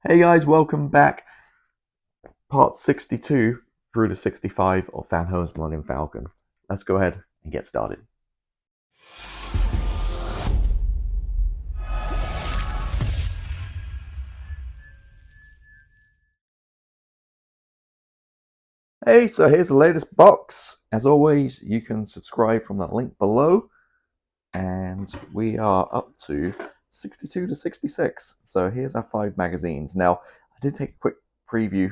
Hey guys, welcome back. Part 62 through to 65 of Fanhome's Millennium Falcon. Let's go ahead and get started. Hey, so here's the latest box. As always, you can subscribe from the link below. And we are up to 62 to 66. So here's our 5 magazines. Now, I did take a quick preview,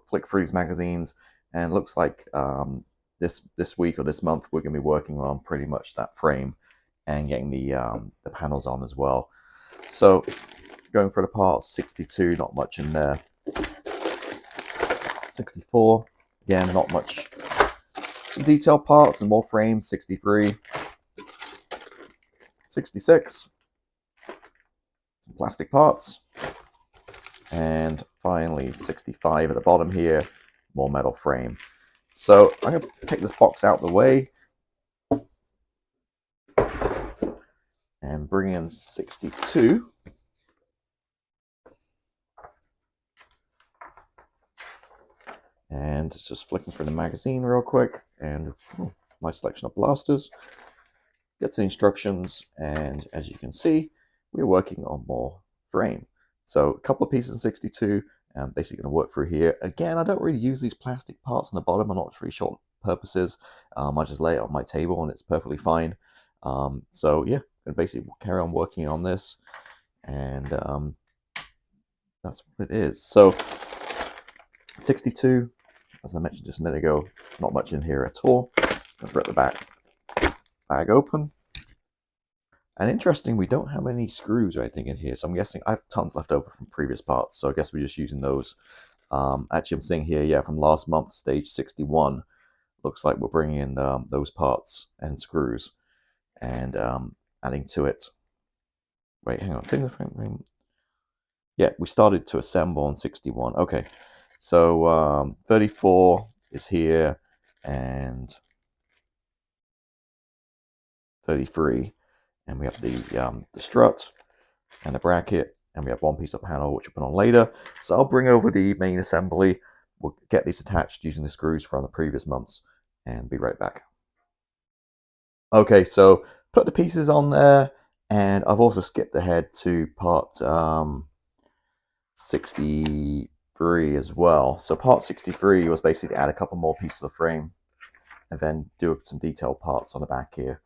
flick through these magazines, and it looks like this week or this month we're going to be working on pretty much that frame and getting the panels on as well. So going for the part 62, not much in there. 64, again, not much. Some detailed parts and more frames. 63. 66, some plastic parts, and finally 65 at the bottom here, more metal frame. So I'm going to take this box out of the way and bring in 62. And it's just flicking through the magazine real quick, and nice selection of blasters. Get to the instructions, and as you can see, we're working on more frame. So a couple of pieces in 62, and basically going to work through here. Again, I don't really use these plastic parts on the bottom. I'm not for short purposes. I just lay it on my table, and it's perfectly fine. So yeah, and basically carry on working on this, and that's what it is. So 62, as I mentioned just a minute ago, not much in here at all. Let's rip the bag open. And interesting, we don't have any screws or anything in here, so I'm guessing I have tons left over from previous parts, so I guess we're just using those. Actually, I'm seeing here, yeah, from last month, stage 61. Looks like we're bringing in those parts and screws and adding to it. Wait, hang on, finger frame. Yeah, we started to assemble on 61. Okay, so 34 is here and 33. And we have the strut and the bracket, and we have one piece of panel which we'll put on later. So I'll bring over the main assembly. We'll get these attached using the screws from the previous months and be right back. Okay, so put the pieces on there, and I've also skipped ahead to part 63 as well. So part 63 was basically add a couple more pieces of frame and then do some detailed parts on the back here.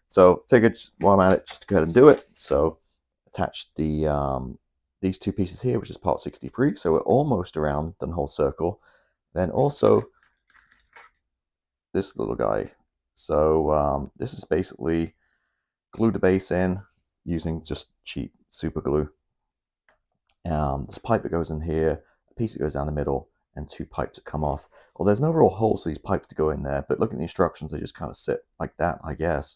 So figured while I'm at it, just to go ahead and do it. So attach the these two pieces here, which is part 63. So we're almost around the whole circle. Then also this little guy. So this is basically glue the base in using just cheap super glue. There's a pipe that goes in here, a piece that goes down the middle, and 2 pipes that come off. Well, there's no real holes for these pipes to go in there, but looking at the instructions, they just kind of sit like that, I guess.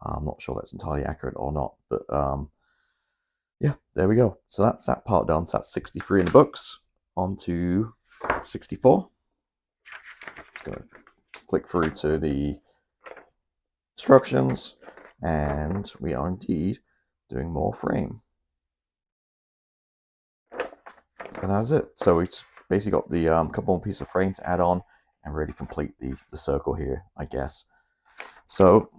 I'm not sure that's entirely accurate or not, but yeah, there we go. So that's that part done. So that's 63 in the books. On to 64. Let's go click through to the instructions, and we are indeed doing more frame. And that's it. So we basically got the couple more pieces of frame to add on and really complete the circle here, I guess. So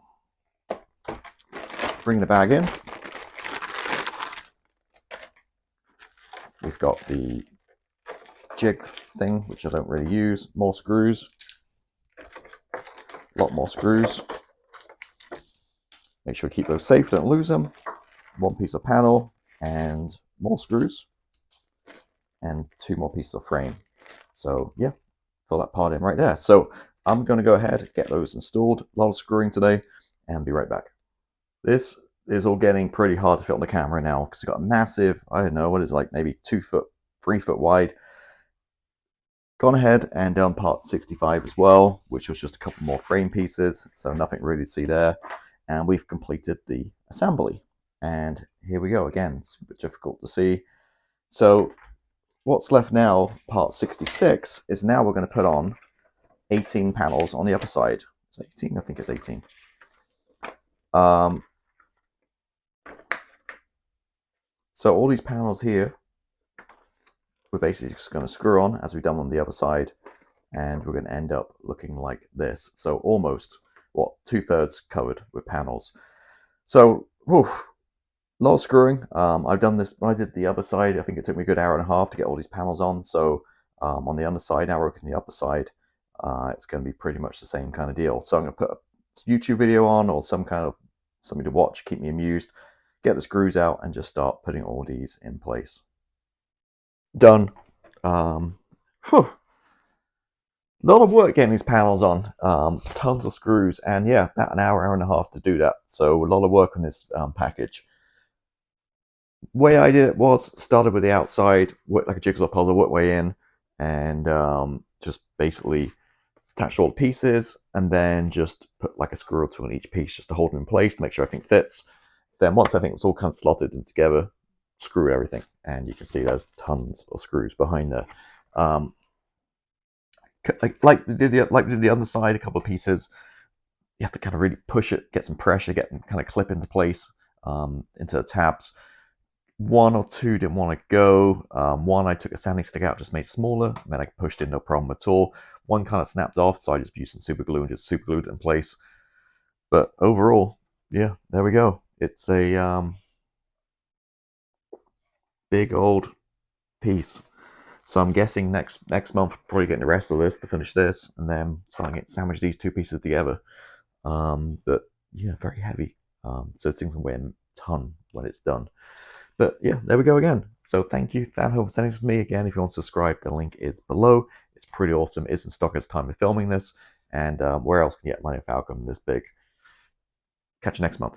bring the bag in. We've got the jig thing, which I don't really use. More screws. A lot more screws. Make sure we keep those safe, don't lose them. One piece of panel and more screws. And 2 more pieces of frame. So yeah, fill that part in right there. So I'm going to go ahead, get those installed. A lot of screwing today, and be right back. This is all getting pretty hard to fit on the camera now because we've got a massive, I don't know, what is it, like maybe 2 foot, 3 foot wide. Gone ahead and done part 65 as well, which was just a couple more frame pieces, so nothing really to see there. And we've completed the assembly. And here we go again, super difficult to see. So what's left now, part 66, is now we're going to put on 18 panels on the upper side. It's 18? I think it's 18. So all these panels here we're basically just going to screw on as we've done on the other side, and we're going to end up looking like this. So almost, what, 2/3 covered with panels. So, whew, a lot of screwing. I've done this when I did the other side. I think it took me a good hour and a half to get all these panels on. So on the underside, now we're looking at the upper side. It's going to be pretty much the same kind of deal. So I'm going to put a YouTube video on, or some kind of something to watch, keep me amused, get the screws out, and just start putting all these in place. Done. Whew. A lot of work getting these panels on, tons of screws, and yeah, about an hour and a half to do that. So a lot of work on this package. Way I did it was started with the outside, worked like a jigsaw puzzle, worked way in, and just basically attached all the pieces, and then just put like a screw or two on each piece just to hold them in place to make sure everything fits. Then once I think it's all kind of slotted in together, screw everything, and you can see there's tons of screws behind there. Like we did the other side, a couple of pieces. You have to kind of really push it, get some pressure, get them kind of clip into place into the tabs. One or two didn't want to go. One I took a sanding stick out, just made it smaller, and then I pushed in, no problem at all. One kind of snapped off, so I just used some super glue and just super glued it in place. But overall, yeah, there we go. It's a big old piece. So I'm guessing next month, probably getting the rest of this to finish this, and then starting to sandwich these two pieces together. But yeah, very heavy. So things will weigh a ton when it's done. But yeah, there we go again. So thank you, Fanhome, for sending this to me. Again, if you want to subscribe, the link is below. It's pretty awesome. It's in stock at the time of filming this. And where else can you get Millennium Falcon this big? Catch you next month.